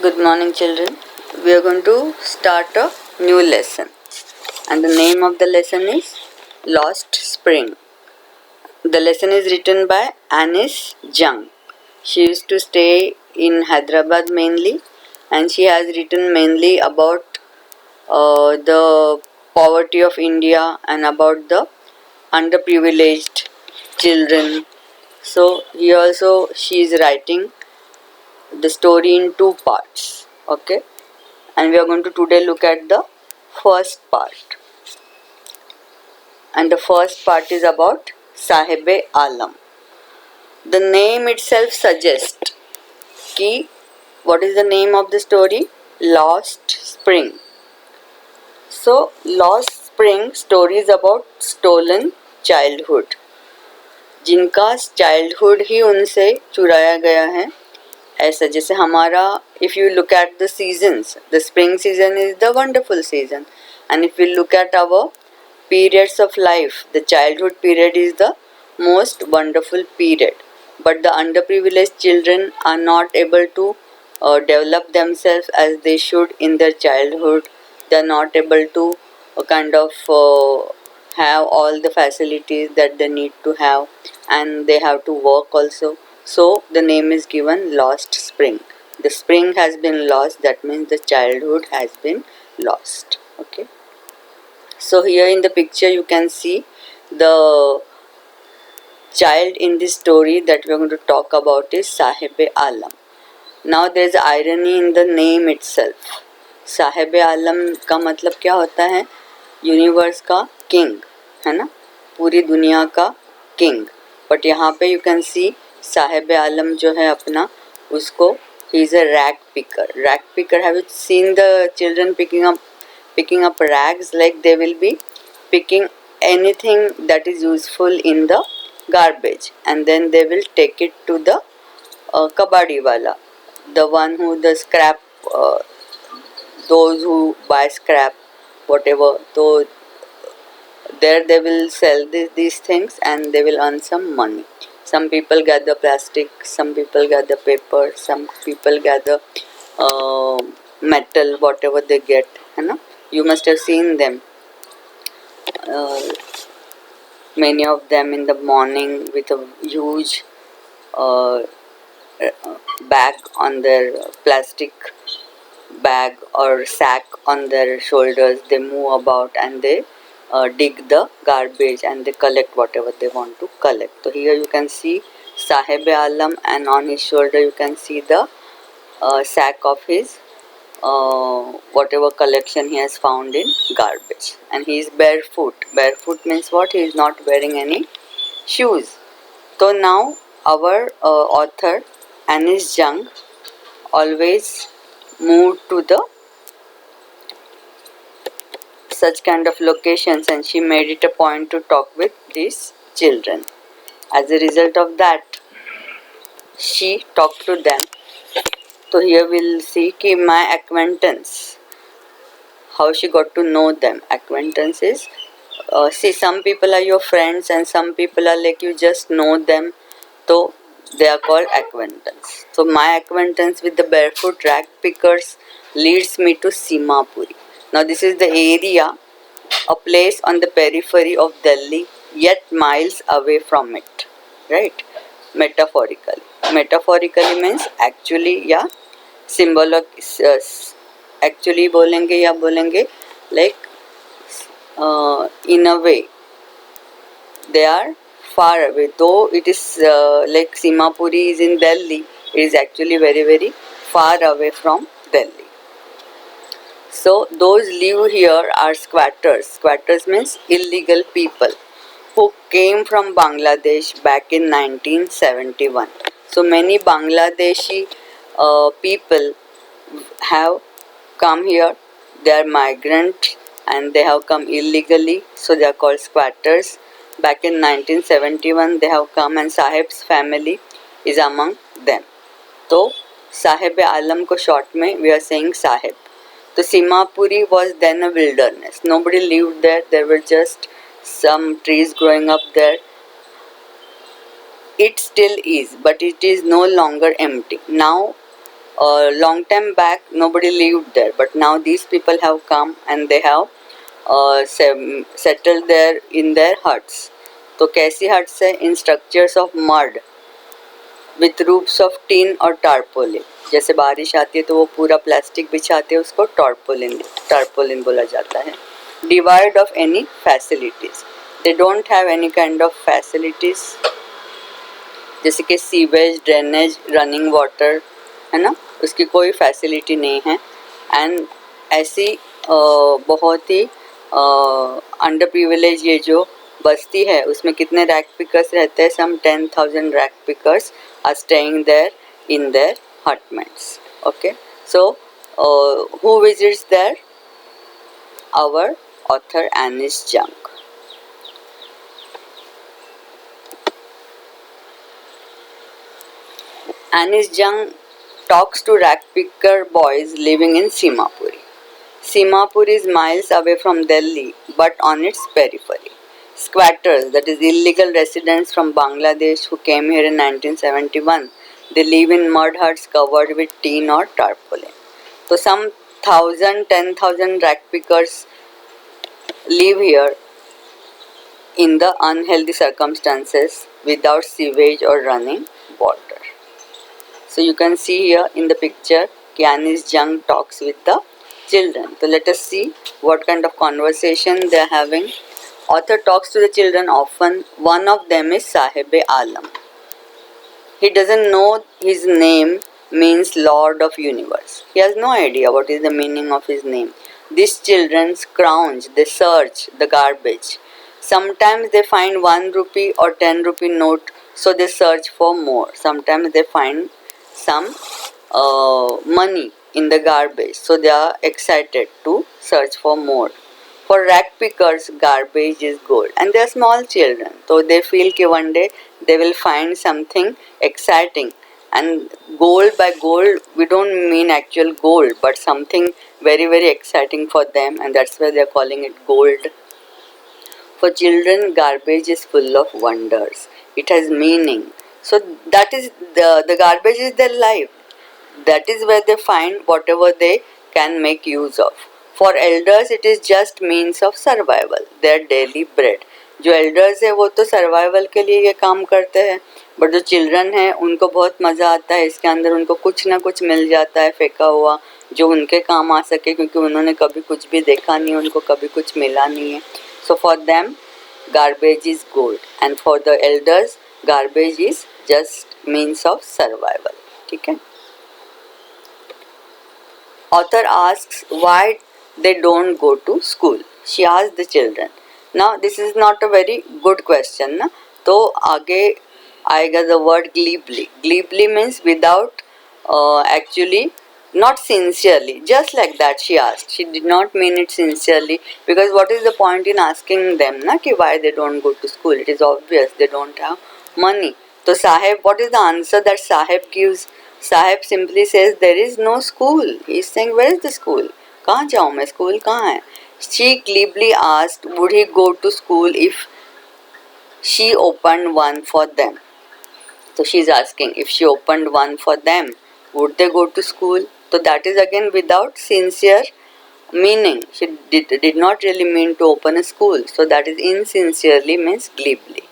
Good morning, children. We are going to start a new lesson, and the name of the lesson is Lost Spring. The lesson is written by Anis Jung. She used to stay in Hyderabad mainly, and she has written mainly about the poverty of India and about the underprivileged children. So, here also she is writing the story in two parts. Okay, and we are going to today look at the first part, and the first part is about Sahib-e Alam. The name itself suggests ki what is the name of the story? Lost Spring. So Lost Spring story is about stolen childhood, जिनका childhood ही उनसे चुराया गया है. ऐसा जैसे हमारा, if you look at the seasons, the spring season is the wonderful season, and if we look at our periods of life, the childhood period is the most wonderful period, but the underprivileged children are not able to develop themselves as they should in their childhood. They are not able to have all the facilities that they need to have, and they have to work also. So the name is given Lost Spring. The spring has been lost, that means the childhood has been lost. Okay. So here in the picture you can see the child in this story that we are going to talk about is Sahib-e Alam. Now there is irony in the name itself. Sahib-e Alam का मतलब क्या होता है? Universe का king, है ना, पूरी दुनिया का किंग. बट यहाँ पे यू कैन सी साहिब आलम जो है अपना, उसको he is a rag picker. Rag picker, have you seen the children picking up rags? Like they will be picking anything that is useful in the garbage, and then they will take it to the kabadi wala, the one who the scrap, those who buy scrap, whatever. So there they will sell these things and they will earn some money. Some people gather plastic, some people gather paper, some people gather metal, whatever they get, है ना. You must have seen them, many of them in the morning with a huge bag on their plastic bag or sack on their shoulders. They move about and they dig the garbage and they collect whatever they want to collect. So here you can see Sahib Alam, and on his shoulder you can see the sack of his whatever collection he has found in garbage, and he is barefoot. Barefoot means what? He is not wearing any shoes. So now our author Anis Jung always moved to the such kind of locations, and she made it a point to talk with these children. As a result of that, she talked to them. So here we'll see ki my acquaintance, how she got to know them. Acquaintance is, see, some people are your friends and some people are like you just know them, so they are called acquaintance. So my acquaintance with the barefoot rag pickers leads me to Simapuri. Now this is the area, a place on the periphery of Delhi, yet miles away from it, right? Metaphorically. Metaphorically means actually या symbolic. Actually बोलेंगे या बोलेंगे like in a way they are far away. Though it is like Simapuri is in Delhi, it is actually very very far away from Delhi. So those live here are squatters. Squatters means illegal people who came from Bangladesh back in 1971. So many Bangladeshi people have come here. They are migrants and they have come illegally, so they are called squatters. Back in 1971 they have come, and Sahib's family is among them. So Sahib Alam ko short mein we are saying Sahib. So Simapuri was then a wilderness. Nobody lived there. There were just some trees growing up there. It still is, but it is no longer empty. Now long time back nobody lived there, but now these people have come and they have settled there in their huts. तो कैसी huts है? In structures of mud with roofs of tin और tarpaulin. जैसे बारिश आती है तो वो पूरा प्लास्टिक बिछाते हैं, उसको tarpaulin बोला जाता है. Devoid of any facilities. They don't have any kind of facilities, जैसे कि सीवेज, ड्रेनेज, रनिंग वाटर, है ना, उसकी कोई फैसिलिटी नहीं है. एंड ऐसी बहुत ही अंडर प्रिविलेज ये जो बस्ती है उसमें कितने रैक पिकर्स रहते हैं? Some 10,000 rag pickers are staying there in there hutments. Okay, so who visits there? Our author Anis Jung. Anis Jung talks to ragpicker boys living in Simapuri. Simapuri is miles away from Delhi, but on its periphery. Squatters, that is illegal residents from Bangladesh who came here in 1971, they live in mud huts covered with tin or tarpaulin. So some 10,000 ragpickers live here in the unhealthy circumstances without sewage or running water. So you can see here in the picture, Anis Jung talks with the children. So let us see what kind of conversation they are having. Author talks to the children often. One of them is Sahib-e-Alam. He doesn't know his name means Lord of Universe. He has no idea what is the meaning of his name. These children scrounge, they search the garbage. Sometimes they find 1 rupee or 10 rupee note, so they search for more. Sometimes they find some money in the garbage, so they are excited to search for more. For rag pickers, garbage is gold, and they are small children, so they feel that one day they will find something exciting. And gold, by gold we don't mean actual gold, but something very very exciting for them, and that's why they are calling it gold. For children, garbage is full of wonders. It has meaning. So that is the garbage is their life. That is where they find whatever they can make use of. For elders, it is just means of survival, their daily bread. जो elders है वो तो survival के लिए ये काम करते हैं, but जो children हैं उनको बहुत मज़ा आता है इसके अंदर, उनको कुछ ना कुछ मिल जाता है फेंका हुआ जो उनके काम आ सके, क्योंकि उन्होंने कभी कुछ भी देखा नहीं, उनको कभी कुछ मिला नहीं है. So for them, garbage is gold, and for the elders, garbage is just means of survival. ठीक है. Author asks why they don't go to school. She asks the children. Now this is not a very good question, ना. तो आगे आएगा the word glibly. Glibly means without actually, not sincerely, just like that she asked. She did not mean it sincerely, because what is the point in asking them na ki why they don't go to school? It is obvious they don't have money. So Sahib, what is the answer that Sahib gives? Sahib simply says there is no school. He is saying where is the school? कहाँ जाऊँ मैं, school कहाँ है? She glibly asked would he go to school if she opened one for them. So she is asking if she opened one for them, would they go to school? So that is again without sincere meaning. She did not really mean to open a school. So that is insincerely means glibly.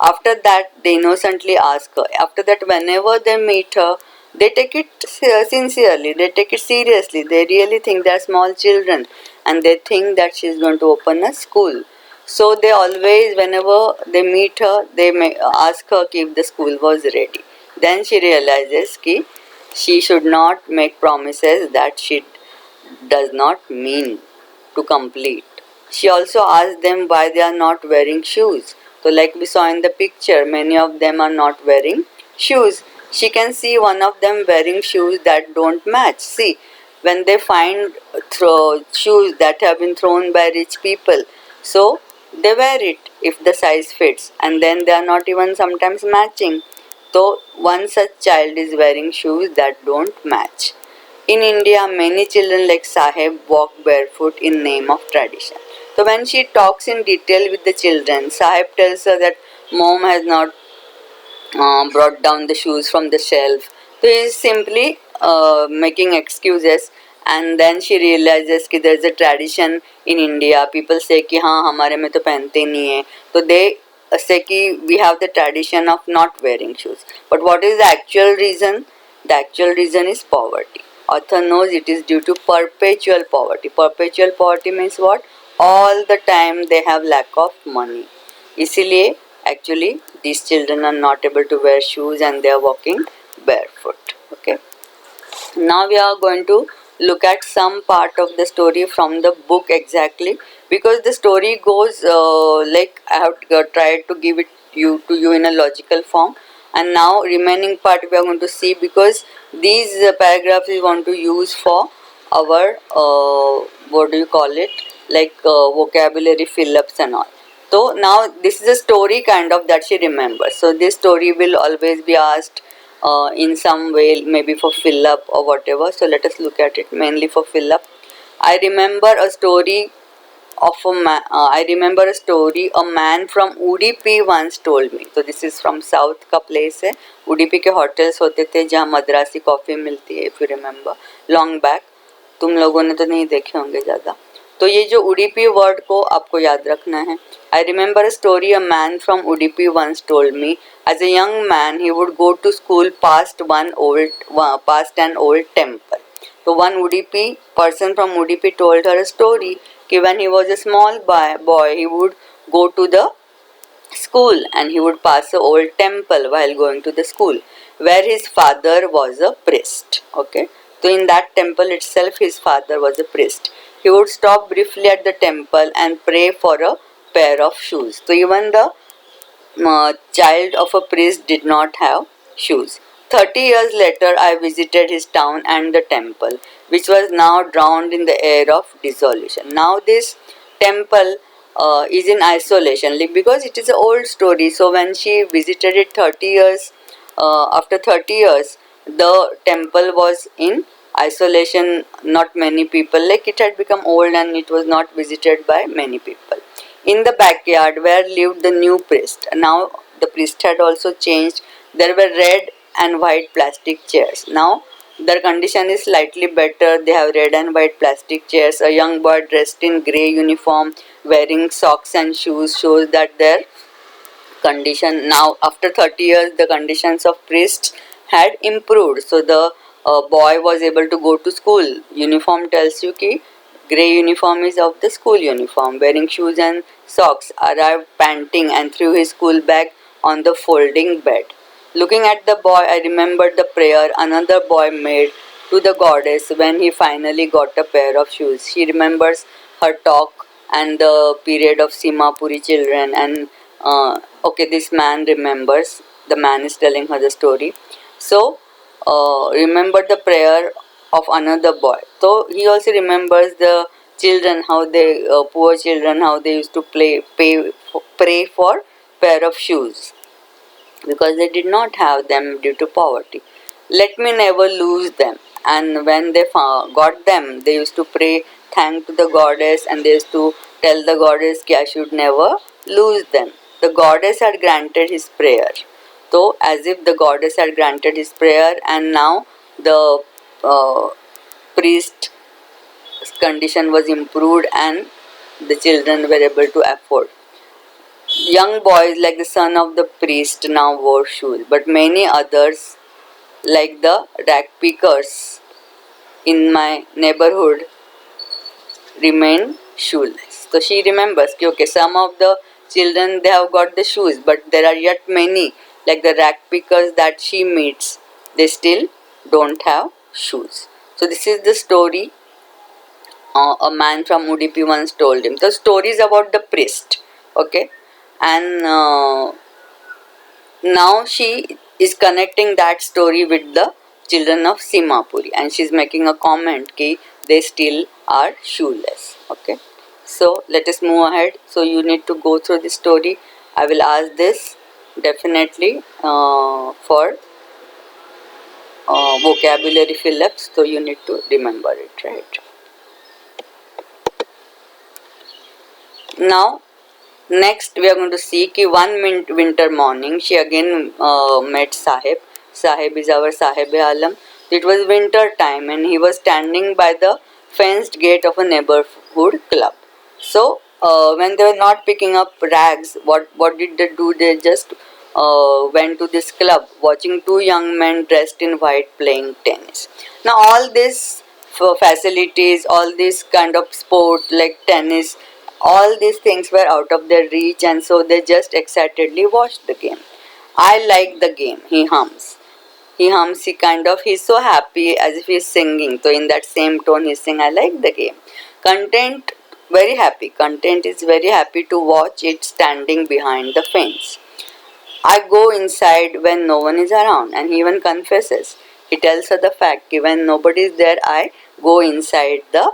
After that, they innocently ask her. After that, whenever they meet her, they take it sincerely, they take it seriously. They really think they are small children and they think that she is going to open a school. So they always, whenever they meet her, they may ask her if the school was ready. Then she realizes that she should not make promises that she does not mean to complete. She also asks them why they are not wearing shoes. So like we saw in the picture, many of them are not wearing shoes. She can see one of them wearing shoes that don't match. See, when they find shoes that have been thrown by rich people, so they wear it if the size fits, and then they are not even sometimes matching. So one such child is wearing shoes that don't match. In India, many children like Sahib walk barefoot in name of tradition. So when she talks in detail with the children, Sahib tells her that mom has not brought down the shoes from the shelf. So he is simply making excuses, and then she realizes कि there is a tradition in India. People say कि हाँ हमारे में तो पहनते नहीं है, तो they say कि we have the tradition of not wearing shoes. But what is the actual reason? The actual reason is poverty. Author knows it is due to perpetual poverty. Perpetual poverty means what? All the time they have lack of money. इसीलिए actually these children are not able to wear shoes and they are walking barefoot. Okay. Now we are going to look at some part of the story from the book exactly, because the story goes like I have tried to give it to you in a logical form, and now remaining part we are going to see, because these paragraphs we want to use for our what do you call it, like vocabulary fill-ups and all. So now this is a story kind of that she remembers. So this story will always be asked in some way, maybe for fill up or whatever. So let us look at it mainly for fill up. I remember a story of a man. I remember a story a man from Udupi once told me. So this is from South का place है. Udupi के hotels होते थे जहाँ Madrasi coffee मिलती है. If you remember, long back. तुम लोगों ने तो नहीं देखे होंगे ज़्यादा. तो ये जो उडुपी वर्ड को आपको याद रखना है. I remember a story a man from Udupi once told me. As a young man, he would go to school past an old temple. So one Udupi person from Udupi told her a story that when he was a small boy, he would go to the school and he would pass an old temple while going to the school, where his father was a priest. Okay, so in that temple itself his father was a priest. He would stop briefly at the temple and pray for a pair of shoes. So even the child of a priest did not have shoes. 30 years later, I visited his town and the temple, which was now drowned in the air of dissolution. Now, this temple is in isolation because it is an old story. So, when she visited it 30 years, after 30 years, the temple was in isolation. Not many people, like it had become old and it was not visited by many people. In the backyard where lived the new priest. Now the priest had also changed. There were red and white plastic chairs. Now their condition is slightly better. They have red and white plastic chairs. A young boy dressed in grey uniform wearing socks and shoes shows that their condition now, after 30 years, the conditions of priests had improved. So the boy was able to go to school. Uniform tells you ki grey uniform is of the school uniform. Wearing shoes and socks, arrived panting and threw his school bag on the folding bed. Looking at the boy, I remembered the prayer another boy made to the goddess when he finally got a pair of shoes. She remembers her talk and the period of Simapuri children, and okay, this man remembers. The man is telling her the story. So, remember the prayer of another boy. So he also remembers the children, how they poor children, how they used to pray for pair of shoes because they did not have them due to poverty. Let me never lose them. And when they got them, they used to pray, thank to the goddess, and they used to tell the goddess that I should never lose them. The goddess had granted his prayer. So, as if the goddess had granted his prayer, and now the priest's condition was improved and the children were able to afford. Young boys like the son of the priest now wore shoes, but many others like the rag pickers in my neighborhood remain shoeless. So she remembers that okay, some of the children they have got the shoes, but there are yet many like the rag pickers that she meets, they still don't have shoes. So this is the story a man from Udupi once told him. The story is about the priest, okay, and now she is connecting that story with the children of Simapuri, and she is making a comment that they still are shoeless. Okay, so let us move ahead. So you need to go through the story. I will ask this definitely for vocabulary fill-ups, so you need to remember it, right? Now next we are going to see कि one winter morning she again met Sahib. Sahib is our Sahib Alam. It was winter time and he was standing by the fenced gate of a neighborhood club. So when they were not picking up rags, what did they do? They just went to this club, watching two young men dressed in white playing tennis. Now all these facilities, all this kind of sport like tennis, all these things were out of their reach, and so they just excitedly watched the game. I like the game, he hums. He's so happy as if he's singing. So in that same tone he's saying, I like the game. Content, very happy. Content is very happy to watch it standing behind the fence. I go inside when no one is around, and he even confesses. He tells her the fact, when nobody is there, I go inside the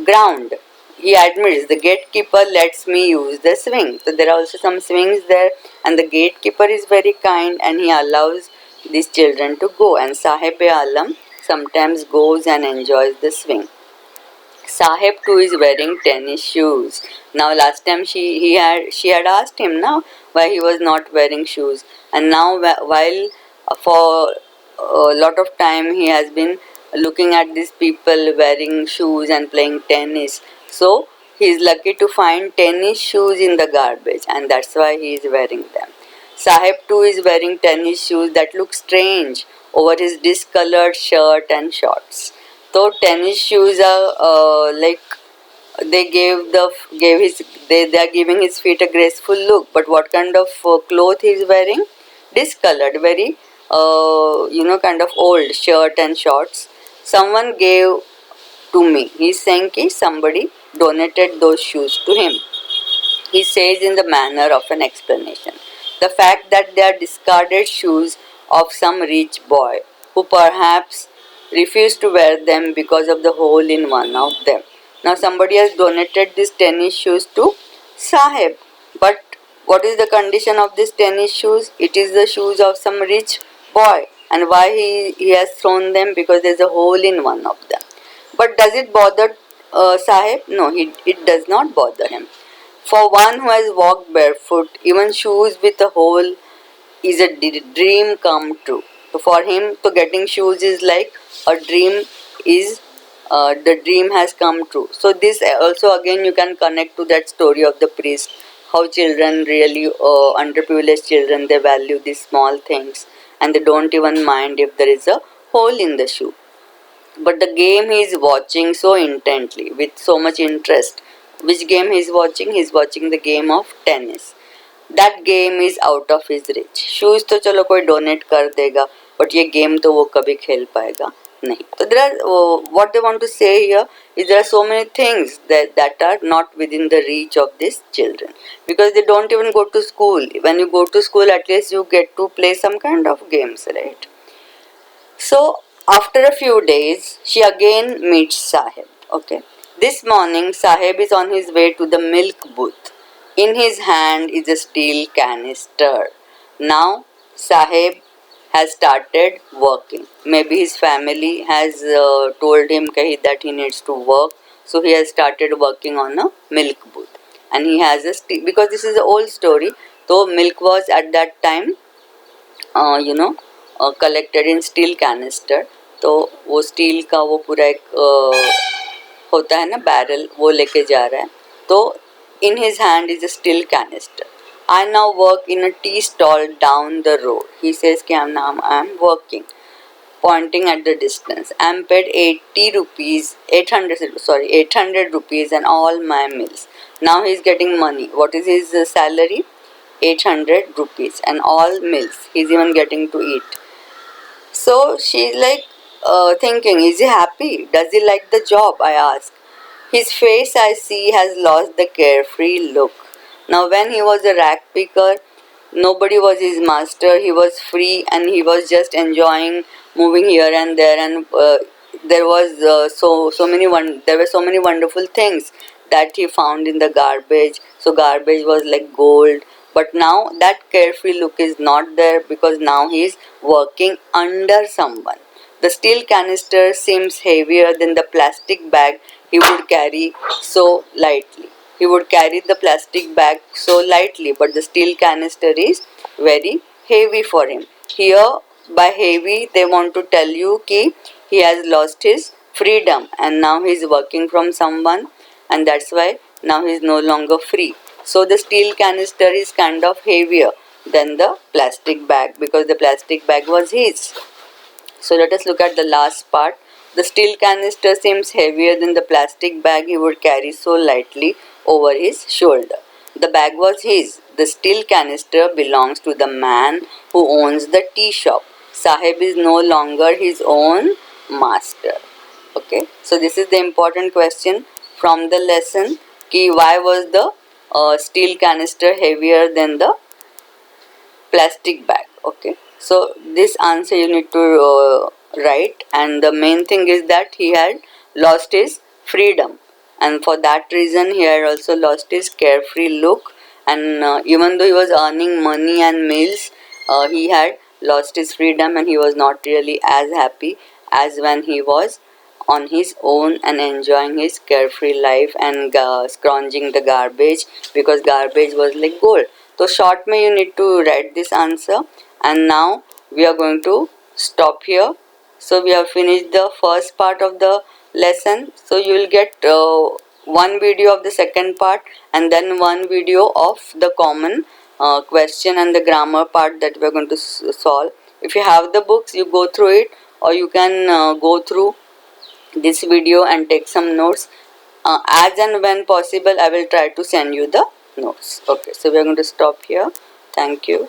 ground. He admits the gatekeeper lets me use the swing. So there are also some swings there, and the gatekeeper is very kind and he allows these children to go. And Sahib-e-Alam sometimes goes and enjoys the swing. Sahib too is wearing tennis shoes. Now last time she had asked him now why he was not wearing shoes, and now while for a lot of time he has been looking at these people wearing shoes and playing tennis. So he is lucky to find tennis shoes in the garbage, and that's why he is wearing them. Sahib too is wearing tennis shoes that look strange over his discolored shirt and shorts. So tennis shoes are like they they are giving his feet a graceful look. But what kind of cloth he is wearing? Discolored, very kind of old shirt and shorts. Someone gave to me. He's saying कि somebody donated those shoes to him. He says in the manner of an explanation. The fact that they are discarded shoes of some rich boy who perhaps refused to wear them because of the hole in one of them. Now somebody has donated these tennis shoes to Sahib. But what is the condition of these tennis shoes? It is the shoes of some rich boy. And why he has thrown them? Because there is a hole in one of them. But does it bother Sahib? No, it does not bother him. For one who has walked barefoot, even shoes with a hole is a dream come true. So for him, to getting shoes is like a dream is the dream has come true. So this also again you can connect to that story of the priest, how children really underprivileged children, they value these small things and they don't even mind if there is a hole in the shoe. But the game he is watching so intently, with so much interest. Which game he is watching? He is watching the game of tennis. That game is out of his reach. Shoes तो चलो कोई donate कर देगा, but ये game तो वो कभी खेल पाएगा नहीं. So there are what they want to say here is there are so many things that are not within the reach of these children, because they don't even go to school. When you go to school, at least you get to play some kind of games, right? So after a few days, she again meets Sahib. Okay. This morning, Sahib is on his way to the milk booth. In his hand is a steel canister. Now, Sahib has started working. Maybe his family has told him that he needs to work. So he has started working on a milk booth. And he has a steel, because this is an old story. So milk was at that time, collected in steel canister. तो वो steel का वो पूरा एक होता है ना barrel, वो लेके जा रहा है. तो in his hand is a steel canister. I now work in a tea stall down the road. He says कि I am working, pointing at the distance. I am paid 800 rupees and all my meals. Now he is getting money. What is his salary? 800 rupees and all meals. He is even getting to eat. So she is like thinking, is he happy? Does he like the job? I ask. His face, I see, has lost the carefree look. Now when he was a rag picker, nobody was his master. He was free and he was just enjoying moving here and there, and there was there were so many wonderful things that he found in the garbage. So garbage was like gold. But now that carefree look is not there, because now he is working under someone. The steel canister seems heavier than the plastic bag he would carry so lightly. He would carry the plastic bag so lightly, but the steel canister is very heavy for him. Here, by heavy they want to tell you ki he has lost his freedom and now he is working from someone, and that's why now he is no longer free. So the steel canister is kind of heavier than the plastic bag because the plastic bag was his. So let us look at the last part. The steel canister seems heavier than the plastic bag he would carry so lightly over his shoulder. The bag was his. The steel canister belongs to the man who owns the tea shop. Sahib is no longer his own master. Okay, so this is the important question from the lesson. Ki why was the steel canister heavier than the plastic bag? Okay, so this answer you need to write, and the main thing is that he had lost his freedom, and for that reason he had also lost his carefree look, and even though he was earning money and meals, he had lost his freedom and he was not really as happy as when he was on his own and enjoying his carefree life and scrounging the garbage, because garbage was like gold. So short में you need to write this answer, and now we are going to stop here. So we have finished the first part of the lesson. So you will get one video of the second part and then one video of the common question and the grammar part that we are going to solve. If you have the books, you go through it, or you can go through this video and take some notes. As and when possible, I will try to send you the notes. Okay, so we are going to stop here. Thank you.